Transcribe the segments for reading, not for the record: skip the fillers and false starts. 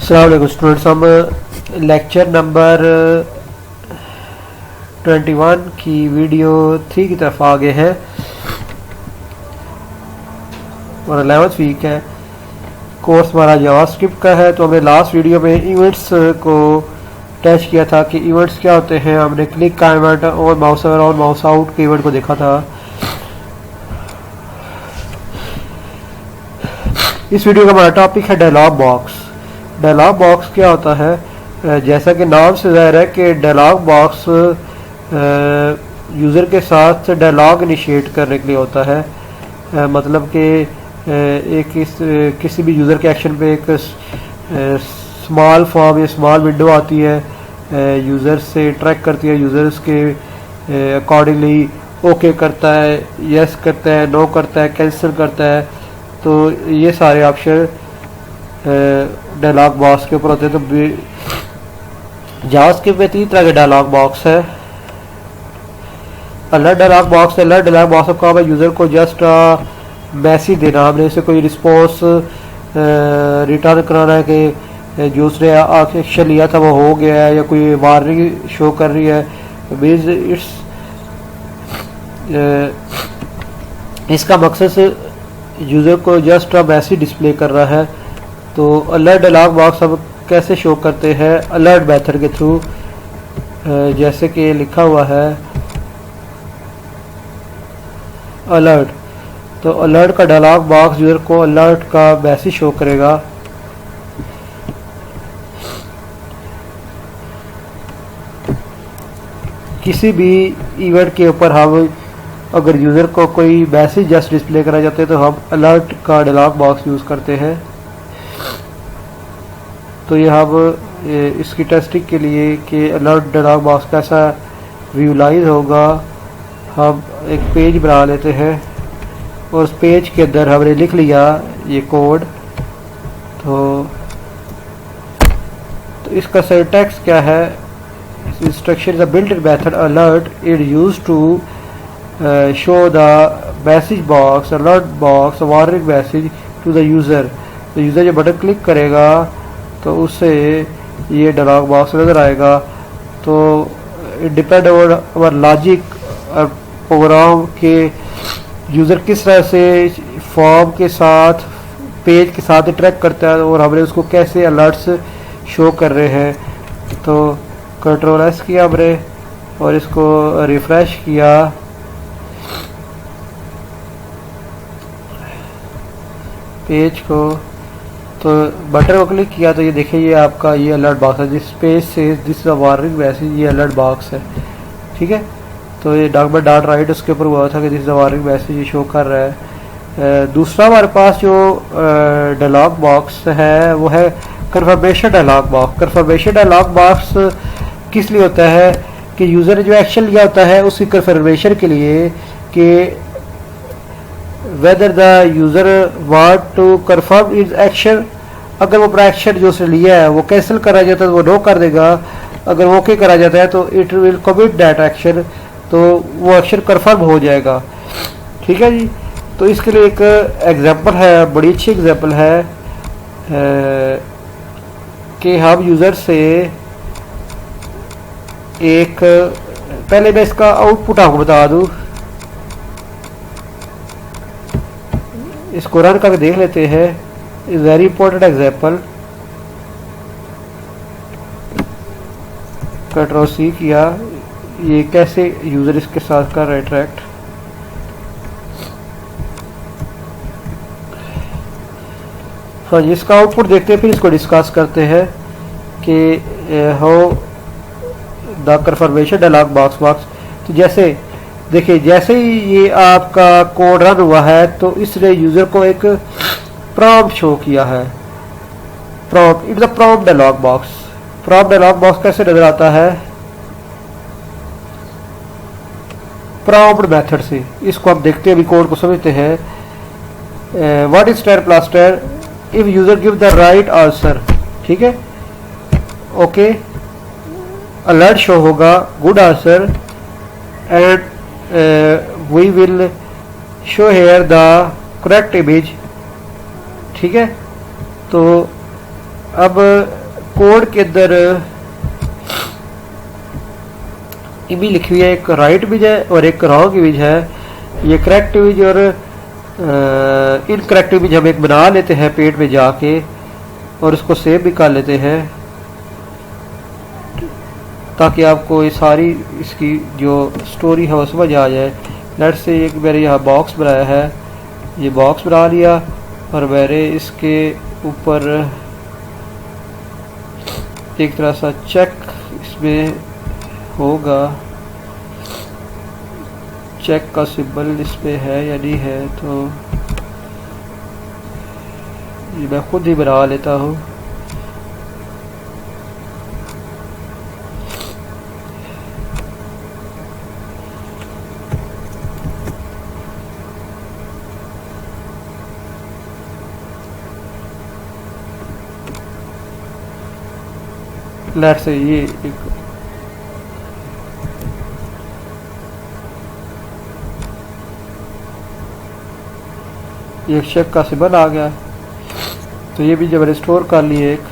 अस्सलाम वालेकुम स्टूडेंट्स, हम लेक्चर नंबर 21 की वीडियो 3 की तरफ आ गए हैं और 11th वीक है। कोर्स हमारा जावास्क्रिप्ट का है। तो हमने लास्ट वीडियो में इवेंट्स को टच किया था कि इवेंट्स क्या होते हैं। हमने क्लिक का इवेंट और माउस ओवर और माउस आउट के इवेंट को देखा था। इस वीडियो का हमारा टॉपिक है डायलॉग बॉक्स। डायलॉग बॉक्स क्या होता है? जैसा कि नाम से ज़ाहिर है कि डायलॉग बॉक्स यूज़र के साथ डायलॉग इनिशिएट करने के लिए होता है। मतलब कि किसी भी यूज़र के एक्शन पे एक स्मॉल फॉर्म या स्मॉल विंडो आती है, यूज़र से ट्रैक करती है, यूज़र्स के अकॉर्डिंगली ओके करता है, यस करता है, नो करता है, कैंसिल करता है। तो ये सारे ऑप्शन डायलॉग बॉक्स के ऊपर होते हैं। तो जावास्क्रिप्ट में 3 तरह के डायलॉग बॉक्स है। Alert dialogue box, alert dialogue box का काम है यूज़र को जस्ट मैसेज देना। हमने इसे कोई रिस्पॉन्स रिटर्न कराना है कि जो उसने एक्शन लिया था वो हो गया है, या कोई वार्निंग शो कर रही है। मीन्स इसका मकसद यूज़र को जस्ट मैसेज डिस्प्ले कर रहा है। तो अलर्ट डायलॉग बॉक्स हम कैसे शो करते हैं? अलर्ट मेथड के थ्रू, जैसे कि लिखा हुआ है अलर्ट। तो अलर्ट का डायलॉग बॉक्स यूज़र को अलर्ट का मैसेज शो करेगा। किसी भी इवेंट के ऊपर हम अगर यूज़र को कोई मैसेज जस्ट डिस्प्ले करना चाहते हैं तो हम अलर्ट का डायलॉग बॉक्स यूज़ करते हैं। तो ये हम इसकी टेस्टिंग के लिए कि अलर्ट डायलॉग बॉक्स कैसा विजुलाइज होगा, हम एक पेज बना लेते हैं और उस पेज के अंदर हमने लिख लिया ये कोड। तो इसका सिंटैक्स क्या है? Instruction is a built in method alert it used to show the message box, alert box, warning message to the user. तो यूज़र जब बटन क्लिक करेगा तो उससे ये डायलॉग बॉक्स नज़र आएगा। तो it depend on our logic और प्रोग्राम के यूज़र किस तरह से फॉर्म के साथ, पेज के साथ ट्रैक करता है और हमने उसको कैसे अलर्ट्स शो कर रहे हैं। तो कंट्रोल एस किया हमने और इसको रिफ्रेश किया। पेज को तो बटन को क्लिक किया तो ये देखिए ये आपका ये अलर्ट बॉक्स है। जिस पेज से दिस वार्निंग मैसेज, ये अलर्ट बॉक्स है। ठीक है। तो ये डॉक्यूमेंट डॉट राइट उसके ऊपर हुआ था कि दिस वार्निंग मैसेज ये शो कर रहा है। दूसरा हमारे पास जो डायलॉग बॉक्स है वो है confirmation dialogue box. Confirmation dialogue box किस लिए होता है कि यूज़र ने जो एक्शन लिया होता है उसकी कन्फर्मेशन के लिए कि whether the user want to confirm its action। अगर वो अपना एक्शन जो उसने लिया है वो कैंसिल करा जाता है तो वो नो कर देगा। अगर वो ओके करा जाता है तो it will commit that action, तो वो एक्शन कंफर्म हो जाएगा। ठीक है जी। तो इसके लिए एक एग्जांपल है, बड़ी अच्छी एग्जांपल है कि हम यूज़र से एक, पहले मैं इसका आउटपुट आपको बता दूँ। इसको रन करके देख लेते हैं। Is very important example. Control C किया, ये कैसे यूजर इसके साथ कर रहा है इंटरेक्ट। हाँ जी, इसका आउटपुट देखते हैं, फिर इसको डिस्कस करते हैं कि how the confirmation dialogue box. तो जैसे देखिए, जैसे ही ये आपका कोड रन हुआ है तो इसने यूज़र को एक प्रॉम्प्ट शो किया है। Prompt, it's a prompt dialogue box. Prompt dialogue box कैसे नजर आता है? प्रॉम्प्ट मेथड से। इसको आप देखते हैं, अभी कोड को समझते हैं। व्हाट इज टेर plaster if user give the right answer. ठीक है, ओके, अलर्ट शो होगा good answer and we will show here the correct image। ठीक है। तो अब कोड के अंदर इमेज लिखी हुई है, एक राइट इमेज है और एक रॉन्ग इमेज है। ये करेक्ट इमेज और इनकरेक्ट इमेज हम एक बना लेते हैं पेज में जाके और उसको सेव भी कर लेते हैं, ताकि आपको ये सारी इसकी जो स्टोरी है वो समझ आ जाए। लेट्स से एक मैंने यहाँ बॉक्स बनाया है, ये बॉक्स बना लिया और मैंने इसके ऊपर एक तरह सा चेक इसमें होगा, चेक का सिंबल इस पे है या नहीं है, तो ये मैं खुद ही बना लेता हूँ। लेट्स से ये एक चेक का सिंबल आ गया, तो ये भी जब रिस्टोर कर लिए एक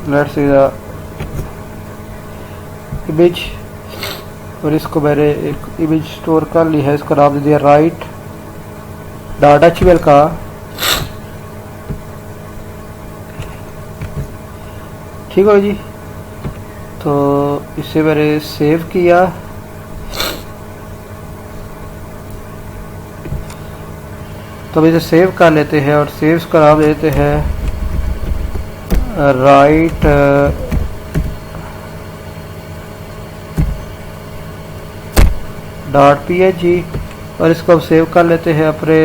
लेट्स से इमेज, और इसको मैंने एक इमेज स्टोर कर ली है, इसका नाम दे दिया राइट डॉट एचटीएमएल का। ठीक है जी, तो इसे मैंने सेव किया। तो अब इसे सेव कर लेते हैं और सेव्स का नाम देते हैं राइट .png और इसको अब सेव कर लेते हैं अपने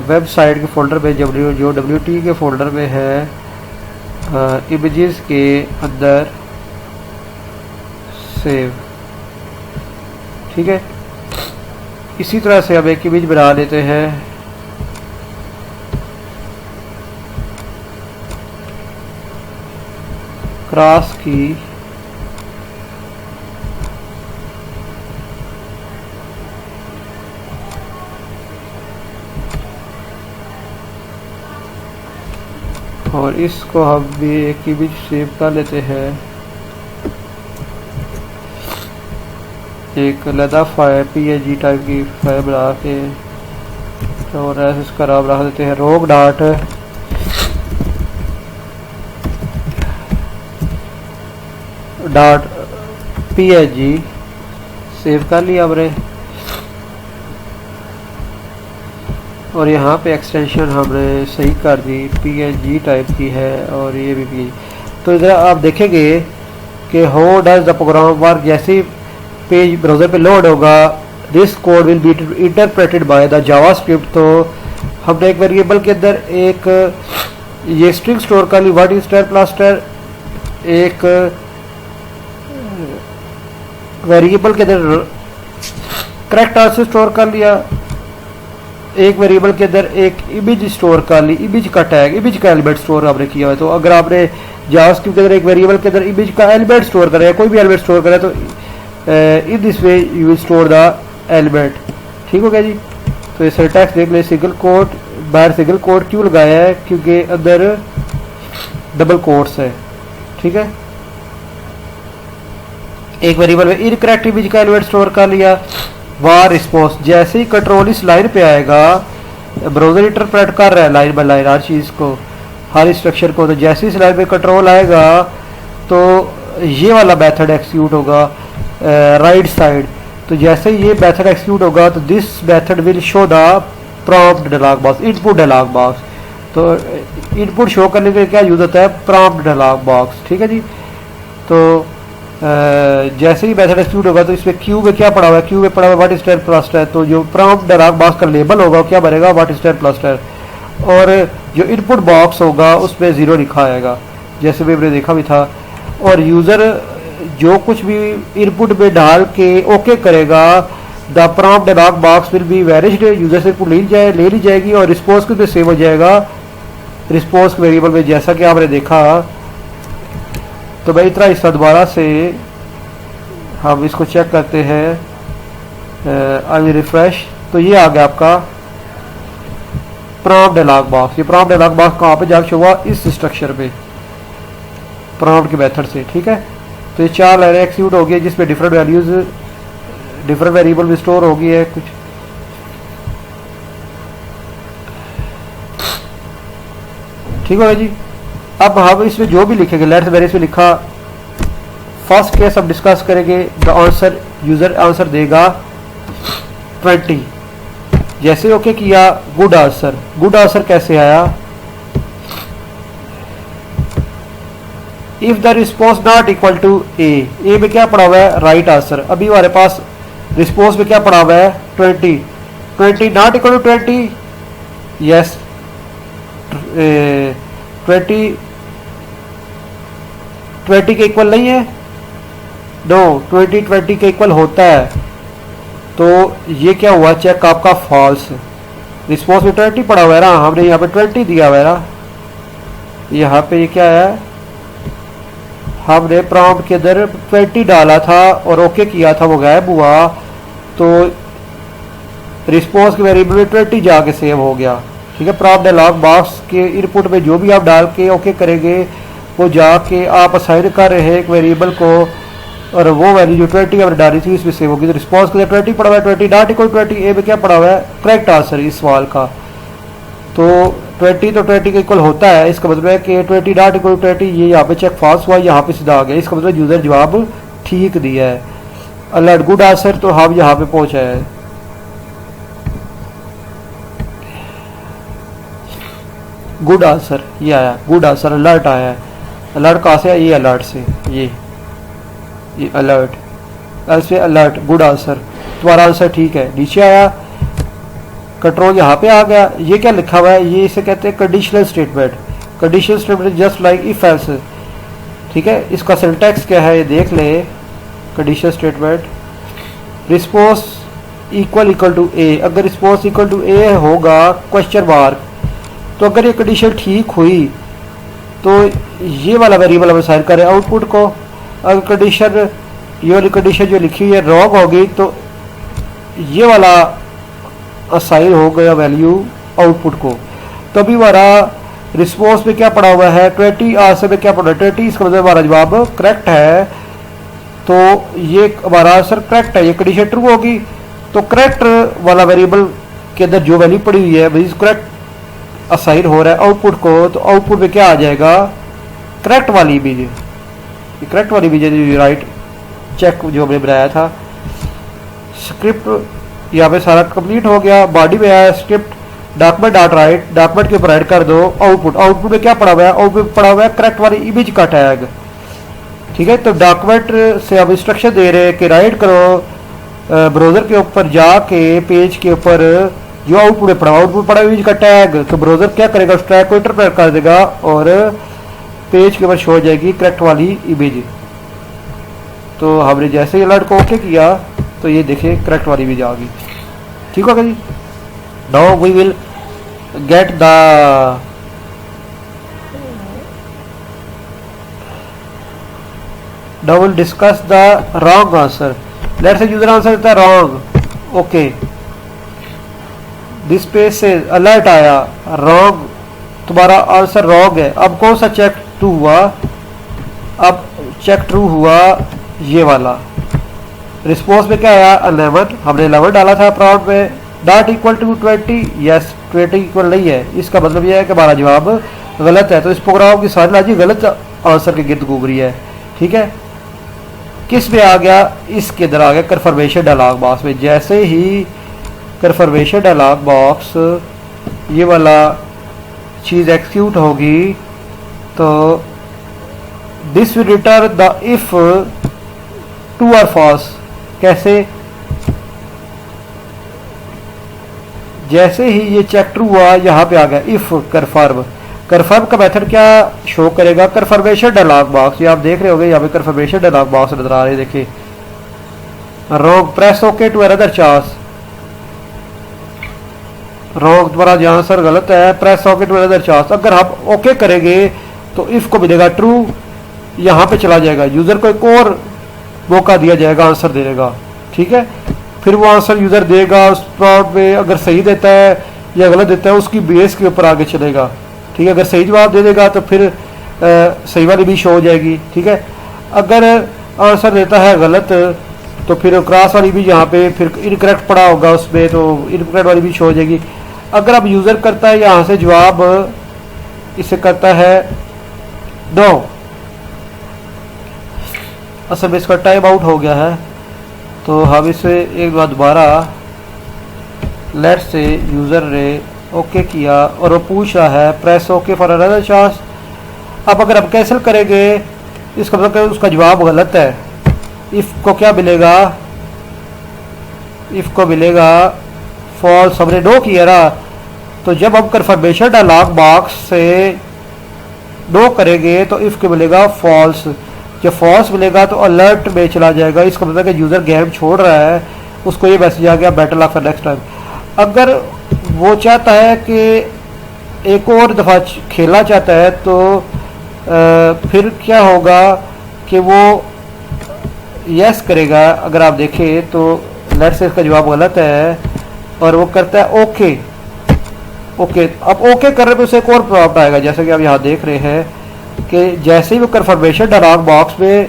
वेबसाइट के फोल्डर में, जो WT के फोल्डर में है, इमेजेस के अंदर सेव। ठीक है, इसी तरह से अब एक इमेज बना लेते हैं। क्रॉस की और इसको हम भी एक इमेज सेव कर लेते हैं, एक अलग फाइल PNG टाइप की फाइल बना के, और ऐसे इसका नाम रख देते हैं रोग डॉट PNG। सेव कर लिया हमने और यहाँ पे एक्सटेंशन हमने सही कर दी, PNG टाइप की है और ये भी PNG। तो इधर आप देखेंगे कि how does the program work, जैसे पेज ब्राउज़र पे लोड होगा, this code will be interpreted by the JavaScript. तो हमने एक वेरिएबल के अंदर एक ये स्ट्रिंग स्टोर कर ली, what is star plus star, एक वेरिएबल के अंदर करेक्ट आंसर स्टोर कर लिया, एक वेरिएबल के अंदर एक इमेज स्टोर कर ली, इमेज का टैग, इमेज का एलिमेंट स्टोर आपने किया है। तो अगर आपने जावास्क्रिप्ट के अंदर एक वेरिएबल के अंदर इमेज का एलिमेंट स्टोर करें, कोई भी एलिमेंट स्टोर करें, तो in this way you will store the element. ठीक हो गया जी। तो ये सिंटैक्स देख ले, सिंगल कोट, बाहर सिंगल कोट क्यों लगाया है, क्योंकि अंदर डबल कोट्स है। ठीक है, एक वेरिएबल में इनकरेक्ट इमेज का एलिमेंट स्टोर कर लिया, वार रिस्पॉन्स, जैसे ही कंट्रोल इस लाइन पे आएगा, ब्राउज़र इंटरप्रेट कर रहा है लाइन बाय लाइन हर चीज़ को, हर इंस्ट्रक्शन को, तो जैसे इस लाइन पे कंट्रोल आएगा तो ये वाला मेथड एक्सिक्यूट होगा राइट साइड। तो जैसे ही ये मेथड एक्सिक्यूट होगा तो this method will show the prompt dialogue box, input dialogue box. तो इनपुट शो करने के लिए क्या यूज होता है, प्रॉम्प्ट डायलॉग बॉक्स। ठीक है जी। तो जैसे ही मेथड एक्सिक्यूट होगा तो इसमें क्यू में क्या पड़ा हुआ है, क्यू में पड़ा हुआ what is star plus star. तो जो प्रॉम्प्ट डायलॉग बॉक्स का लेबल होगा क्या बनेगा, what is star plus star, और जो इनपुट बॉक्स होगा उसमें 0 लिखा आएगा, जैसे भी हमने देखा भी था। और यूज़र जो कुछ भी इनपुट में डाल के ओके करेगा, the prompt dialogue box will be vanished, user से ले ली जाएगी और रिस्पॉन्स के सेव हो जाएगा रिस्पॉन्स वेरिएबल में, जैसा कि आपने देखा। तो भाई इतना हिस्सा दोबारा से हम इसको चेक करते हैं, आई विल रिफ्रेश। तो ये आ गया आपका प्रॉम्प्ट डायलॉग बॉक्स, ये प्रॉम्प्ट डायलॉग बॉक्स कहाँ पे जाके शो हुआ, इस स्ट्रक्चर पे प्रॉम्प्ट के मेथड से। ठीक है, तो ये 4 लाइनें एक्सिक्यूट हो गई जिसमें डिफरेंट वैल्यूज, डिफरेंट वेरिएबल भी स्टोर हो गई है कुछ। ठीक होगा जी। अब हम इसमें जो भी लिखेंगे, लेट्स वेरी इसमें लिखा फर्स्ट केस हम डिस्कस करेंगे, द आंसर, यूजर आंसर देगा 20। जैसे ओके किया, गुड आंसर, गुड आंसर कैसे आया, if the response not equal to A में क्या पड़ा हुआ है, राइट आंसर। अभी हमारे पास रिस्पॉन्स में क्या पड़ा हुआ है, 20, 20 नॉट इक्वल टू 20, यस 20 के इक्वल नहीं है, नो 20 के इक्वल होता है। तो ये क्या हुआ, चेक आपका फॉल्स। रिस्पॉन्स में 20 पड़ा हुआ है ना, हमने यहाँ पे 20 दिया हुआ है ना, यहाँ पे ये क्या है, हमने प्रॉम्प्ट के अंदर 20 डाला था और ओके किया था, वो गायब हुआ, तो रिस्पॉन्स के वेरिएबल में 20 जाके सेव हो गया। ठीक है, प्रॉम्प्ट डायलॉग बॉक्स के इनपुट में जो भी आप डाल के ओके करेंगे, वो जाके आप असाइन कर रहे हैं एक वेरिएबल को, और वो वैल्यू जो 20 हमने डाली थी इसमें सेव होगी। तो रिस्पॉन्स के लिए 20 पड़ा हुआ है, 20 नॉट इक्वल 20 ए में क्या पड़ा हुआ है, करेक्ट आंसर इस सवाल का। तो 20 तो 20 के इक्वल होता है, इसका मतलब है कि 20 नॉट इक्वल 20, ये यहाँ पे चेक फॉल्स हुआ, यहाँ पे सीधा आ गया, इसका मतलब यूजर जवाब ठीक दिया है। अलर्ट गुड आंसर, तो हम यहाँ पे पहुंचे हैं। गुड आंसर ये आया, गुड आंसर, अलर्ट आया है। अलर्ट कहाँ से आया, ये अलर्ट से, ये अलर्ट, एल से अलर्ट, गुड आंसर, तुम्हारा आंसर ठीक है। नीचे आया, कंट्रोल यहाँ पे आ गया। ये क्या लिखा हुआ है, ये इसे कहते हैं conditional statement. Conditional statement just like if else. ठीक है, इसका सिंटैक्स क्या है ये देख ले। Conditional statement, response equal to A, अगर रिस्पॉन्स इक्वल टू ए होगा क्वेश्चन मार्क, तो अगर ये कंडीशन ठीक हुई तो ये वाला वेरिएबल हम असाइन करें आउटपुट को। अगर कंडीशन, ये वाली कंडीशन जो लिखी हुई है रॉन्ग होगी, तो ये वाला असाइन हो गया वैल्यू आउटपुट को। तो अभी हमारा रिस्पॉन्स में क्या पड़ा हुआ है, 20, आंसर में क्या पड़ा है 20, इसका मतलब हमारा जवाब करेक्ट है। तो ये हमारा आंसर करेक्ट है, ये कंडीशन ट्रू होगी। तो करेक्ट वाला वेरिएबल के अंदर जो वैल्यू पड़ी हुई है वही करेक्ट असाइन हो रहा है आउटपुट को। तो आउटपुट में क्या आ जाएगा, करेक्ट वाली इमेज, करेक्ट वाली इमेज, राइट चेक जो हमने बनाया था। स्क्रिप्ट यहाँ पे सारा कंप्लीट हो गया। बॉडी में आया script document dot right, document के ऊपर राइट कर दो आउटपुट। आउटपुट में क्या पड़ा हुआ है, आउटपुट में पड़ा हुआ है करेक्ट वाली इमेज का टैग। ठीक है, तो डॉक्यूमेंट से अब इंस्ट्रक्शन दे रहे हैं कि राइट करो ब्राउजर के ऊपर जाके पेज के ऊपर जो आउटपुट में पड़ा, आउटपुट पड़ा इमेज का टैग। तो ब्राउजर क्या करेगा, उस टैग को इंटरप्रेट कर देगा और पेज के ऊपर शो हो जाएगी करेक्ट वाली इमेज। तो हमने जैसे ही अलर्ट को ओके किया तो ये देखिए करेक्ट वाली इमेज आ गई। ठीक होगा जी। Now we will get the now we'll discuss the wrong answer. Let's say user answer is wrong. Okay, this page से alert आया wrong, तुम्हारा आंसर wrong है। अब कौन सा चेक ट्रू हुआ, अब चेक ट्रू हुआ ये वाला। रिस्पॉन्स में क्या आया 11, हमने 11 डाला था प्रॉम्प्ट में। Not equal to 20, yes 20 equal नहीं है, इसका मतलब यह है कि हमारा जवाब गलत है। तो इस प्रोग्राम की सारी लॉजिक गलत आंसर के गिर्द घूम रही है। ठीक है, किस में आ गया, इसके अंदर आ गया कन्फर्मेशन डायलॉग बॉक्स में। जैसे ही कन्फर्मेशन डायलॉग बॉक्स ये वाला चीज़ एक्सिक्यूट होगी तो this will return the if true और फॉल्स। कैसे, जैसे ही ये चेक ट्रू हुआ यहाँ पे आ गया इफ कन्फर्म। कन्फर्म का मेथड क्या शो करेगा, कन्फर्मेशन डायलॉग बॉक्स। ये आप देख रहे होंगे यहाँ पे कन्फर्मेशन डायलॉग बॉक्स नजर आ रहे हैं। देखिए wrong, press okay to another chance. Wrong, तुम्हारा जो आंसर गलत है, press okay to another chance. अगर हम ओके करेंगे तो इफ को मिलेगा ट्रू, यहाँ पे चला जाएगा, यूजर को एक और मौका दिया जाएगा आंसर देने का। ठीक है, फिर वो आंसर यूजर देगा उस प्रॉम्प्ट में, अगर सही देता है या गलत देता है उसकी बेस के ऊपर आगे चलेगा। ठीक है, अगर सही जवाब दे देगा तो फिर सही वाली भी शो हो जाएगी। ठीक है, अगर आंसर देता है गलत तो फिर क्रॉस वाली भी यहाँ पे फिर इनकरेक्ट पड़ा होगा उसमें, तो इनकरेक्ट वाली भी शो हो जाएगी। अगर अब यूज़र करता है यहाँ से जवाब इसे करता है नो, असल में इसका टाइम आउट हो गया है, तो हम इसे एक बार दोबारा लेट से यूज़र ने ओके किया और वो पूछ रहा है press okay for another chance. अब अगर हम कैंसिल करेंगे इसका मतलब उसका जवाब गलत है। इफ़ को क्या मिलेगा, इफ़ को मिलेगा फॉल्स, हमने नो किया ना, तो जब हम कन्फर्मेशन डायलॉग बॉक्स से नो करेंगे तो इफ़ को मिलेगा फॉल्स। जब फॉल्स मिलेगा तो अलर्ट में चला जाएगा, इसका मतलब कि यूज़र गेम छोड़ रहा है, उसको ये मैसेज आ गया better luck for next time. अगर वो चाहता है कि एक और दफ़ा खेलना चाहता है तो फिर क्या होगा कि वो यस करेगा। अगर आप देखें तो लेट्स से इसका जवाब गलत है और वो करता है ओके। ओके, अब ओके करने पे उसे एक और प्रॉब्लम आएगा, जैसे कि आप यहाँ देख रहे हैं कि जैसे ही वो कन्फर्मेशन डायलॉग बॉक्स में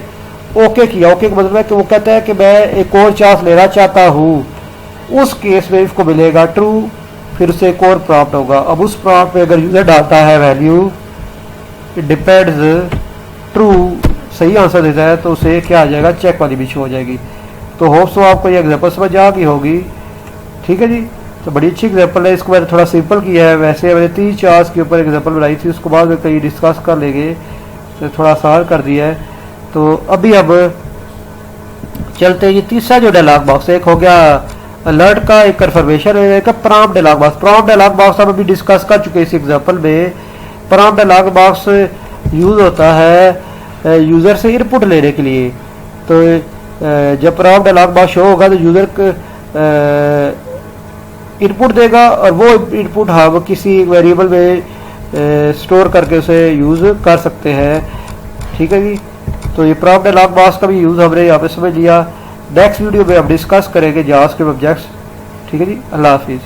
ओके किया, ओके का मतलब है कि वो कहता है कि मैं एक और चांस लेना चाहता हूँ, उस केस में इसको मिलेगा ट्रू, फिर उसे एक और प्रॉम्प्ट होगा। अब उस प्रॉम्प्ट में अगर यूज़र डालता है वैल्यू इट डिपेंड्स ट्रू, सही आंसर देता है तो उसे क्या आ जाएगा, चेक वाली भी शो हो जाएगी। तो होप्स आपको ये एग्जांपल समझ आ गई होगी। ठीक है जी, तो बड़ी अच्छी एग्जांपल है, इसको मैंने थोड़ा सिंपल किया है। वैसे मैंने 3 चार्ज के ऊपर एग्जांपल बनाई थी, उसको बाद में कहीं डिस्कस कर लेंगे, तो थोड़ा आसान कर दिया है। तो अभी अब चलते हैं ये तीसरा जो डायलॉग बॉक्स है, एक हो गया अलर्ट का, एक कन्फर्मेशन है, एक prompt dialogue box. Prompt dialogue box हम अभी डिस्कस कर चुके हैं इस एग्जांपल में। प्रॉम्प्ट डायलॉग बॉक्स यूज़ होता है यूज़र से इनपुट लेने के लिए। तो जब प्रॉम्प्ट डायलॉग बॉक्स शो होगा तो यूज़र इनपुट देगा और वो इनपुट हम किसी वेरिएबल में स्टोर करके उसे यूज़ कर सकते हैं। ठीक है जी, तो ये प्रॉम्प्ट डायलॉग बॉक्स का भी यूज़ हमने यहाँ पे समझ लिया। नेक्स्ट वीडियो में हम डिस्कस करेंगे जावास्क्रिप्ट ऑब्जेक्ट्स। ठीक है जी, अल्लाह हाफिज़।